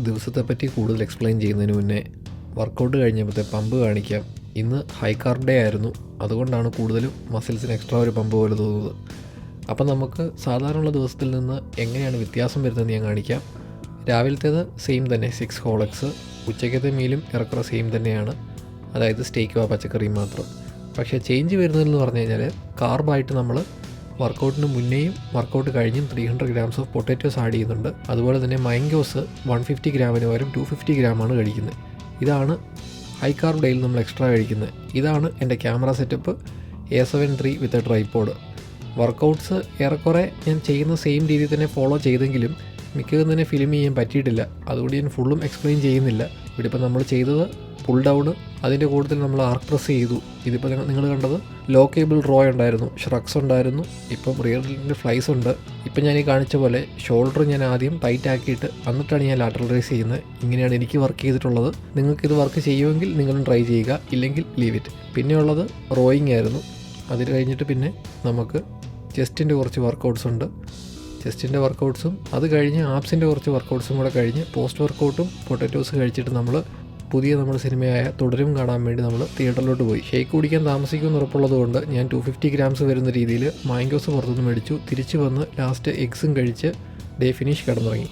ദിവസത്തെപ്പറ്റി കൂടുതൽ എക്സ്പ്ലെയിൻ ചെയ്യുന്നതിന് മുന്നേ വർക്കൗട്ട് കഴിഞ്ഞപ്പോഴത്തെ പമ്പ് കാണിക്കാം. ഇന്ന് ഹൈ കാർബ് ഡേ ആയിരുന്നു, അതുകൊണ്ടാണ് കൂടുതലും മസിൽസിന് എക്സ്ട്രാ ഒരു പമ്പ് പോലെ തോന്നുന്നത്. അപ്പം നമുക്ക് സാധാരണയുള്ള ദിവസത്തിൽ നിന്ന് എങ്ങനെയാണ് വ്യത്യാസം വരുന്നതെന്ന് ഞാൻ കാണിക്കാം. രാവിലത്തേത് സെയിം തന്നെ 6 ഹോളക്സ്, ഉച്ചയ്ക്കത്തെ മീലും ഏറെക്കുറെ സെയിം തന്നെയാണ്, അതായത് സ്റ്റേക്കോ പച്ചക്കറിയും മാത്രം. പക്ഷേ ചേഞ്ച് വരുന്നതെന്ന് പറഞ്ഞു കഴിഞ്ഞാൽ കാർബായിട്ട് നമ്മൾ വർക്കൗട്ടിന് മുന്നേയും വർക്കൗട്ട് കഴിഞ്ഞും 300 grams ഓഫ് പൊട്ടാറ്റോസ് ആഡ് ചെയ്യുന്നുണ്ട്. അതുപോലെ തന്നെ മൈങ്കോസ് 150 ഗ്രാമിന് പകരം 250 ഗ്രാമാണ് കഴിക്കുന്നത്. ഇതാണ് ഹൈ കാർബ് ഡേയിൽ നമ്മൾ എക്സ്ട്രാ കഴിക്കുന്നത്. ഇതാണ് എൻ്റെ camera setup A7 III with a tripod. Workouts ഏറെക്കുറെ ഞാൻ ചെയ്യുന്ന സെയിം രീതിയിൽ തന്നെ ഫോളോ ചെയ്തെങ്കിലും മിക്കതും തന്നെ ഫിലിം ചെയ്യാൻ പറ്റിയിട്ടില്ല. അതുകൊണ്ട് ഞാൻ ഫുള്ളും എക്സ്പ്ലെയിൻ ചെയ്യുന്നില്ല. ഇവിടെ ഇപ്പോൾ നമ്മൾ ചെയ്തത് പുൾ ഡൗൺ, അതിൻ്റെ കൂടുതൽ നമ്മൾ ആർക്ക് പ്രസ് ചെയ്തു. ഇതിപ്പോൾ നിങ്ങൾ കണ്ടത് ലോ കേബിൾ റോ ഉണ്ടായിരുന്നു, ഷ്രക്സ് ഉണ്ടായിരുന്നു, ഇപ്പം റിയറിൻ്റെ ഫ്ലൈസ് ഉണ്ട്. ഇപ്പം ഞാൻ ഈ കാണിച്ച പോലെ ഷോൾഡർ ഞാൻ ആദ്യം ടൈറ്റ് ആക്കിയിട്ട് എന്നിട്ടാണ് ഞാൻ ലാറ്ററൽ റൈസ് ചെയ്യുന്നത്. ഇങ്ങനെയാണ് എനിക്ക് വർക്ക് ചെയ്തിട്ടുള്ളത്. നിങ്ങൾക്കിത് വർക്ക് ചെയ്യുമെങ്കിൽ നിങ്ങളും ട്രൈ ചെയ്യുക, ഇല്ലെങ്കിൽ ലീവ് ഇറ്റ്. പിന്നെ ഉള്ളത് റോയിങ് ആയിരുന്നു. അത് കഴിഞ്ഞിട്ട് പിന്നെ നമുക്ക് ചെസ്റ്റിൻ്റെ കുറച്ച് വർക്കൗട്ട്സ് ഉണ്ട്. ചെസ്റ്റിൻ്റെ വർക്കൗട്ട്സും അത് കഴിഞ്ഞ് ആപ്സിൻ്റെ കുറച്ച് വർക്കൗട്ട്സും കൂടെ കഴിഞ്ഞ് പോസ്റ്റ് വർക്കൗട്ടും പൊട്ടാറ്റോസ് കഴിച്ചിട്ട് നമ്മുടെ സിനിമയായ തുടരും കാണാൻ വേണ്ടി നമ്മൾ തിയേറ്ററിലോട്ട് പോയി. ഷേക്ക് കുടിക്കാൻ താമസിക്കുമെന്ന് ഉറപ്പുള്ളത് കൊണ്ട് ഞാൻ 250 grams വരുന്ന രീതിയിൽ മാങ്കോസ് പുറത്തുനിന്ന് മേടിച്ചു. തിരിച്ച് വന്ന് ലാസ്റ്റ് എഗ്സും കഴിച്ച് ഡേ ഫിനിഷ് കിടന്നുറങ്ങി.